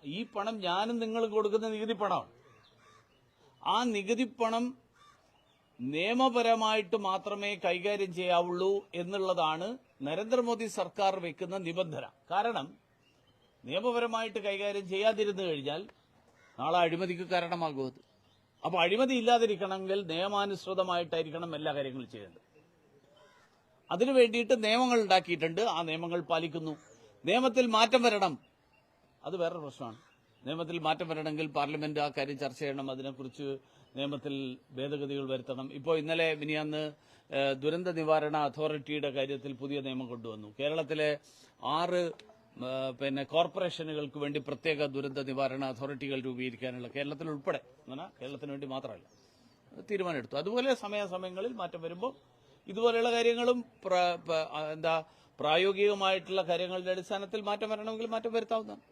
ഈ പണം ഞാനും നിങ്ങൾ കൊടുക്കുന്ന നികുതി പണമാണ്. ആ നികുതി പണം നിയമപരമായിട്ട് മാത്രമേ കൈകാര്യം ചെയ്യാവുള്ളൂ എന്നുള്ളതാണ് നരേന്ദ്രമോദി സർക്കാർ വെക്കുന്ന നിബന്ധന. കാരണം നിയമപരമായിട്ട് കൈകാര്യം ചെയ്യാതിരുന്നു കഴിഞ്ഞാൽ നാളെ അഴിമതിക്ക് കാരണമാകും അത്. അപ്പോൾ അഴിമതി ഇല്ലാതിരിക്കണമെങ്കിൽ നിയമാനുസൃതമായിട്ടായിരിക്കണം എല്ലാ കാര്യങ്ങളും ചെയ്യേണ്ടത്. അതിനു വേണ്ടിയിട്ട് നിയമങ്ങൾ ഉണ്ടാക്കിയിട്ടുണ്ട്. ആ നിയമങ്ങൾ പാലിക്കുന്നു. നിയമത്തിൽ മാറ്റം വരണം, അത് വേറൊരു പ്രശ്നമാണ്. നിയമത്തിൽ മാറ്റം വരണമെങ്കിൽ പാർലമെന്റ് ആ കാര്യം ചർച്ച ചെയ്യണം. അതിനെക്കുറിച്ച് നിയമത്തിൽ ഭേദഗതികൾ വരുത്തണം. ഇപ്പോൾ ഇന്നലെ മിനിയാന്ന് ദുരന്ത നിവാരണ അതോറിറ്റിയുടെ കാര്യത്തിൽ പുതിയ നിയമം കൊണ്ടുവന്നു. കേരളത്തിലെ 6 കോർപ്പറേഷനുകൾക്ക് വേണ്ടി പ്രത്യേക ദുരന്ത നിവാരണ അതോറിറ്റികൾ രൂപീകരിക്കാനുള്ള കേരളത്തിൽ ഉൾപ്പെടെ, കേരളത്തിന് വേണ്ടി മാത്രമല്ല, തീരുമാനമെടുത്തു. അതുപോലെ സമയാസമയങ്ങളിൽ മാറ്റം വരുമ്പോൾ ഇതുപോലെയുള്ള കാര്യങ്ങളും പ്രായോഗികമായിട്ടുള്ള കാര്യങ്ങളുടെ അടിസ്ഥാനത്തിൽ മാറ്റം വരണമെങ്കിൽ മാറ്റം വരുത്താവുന്നതാണ്.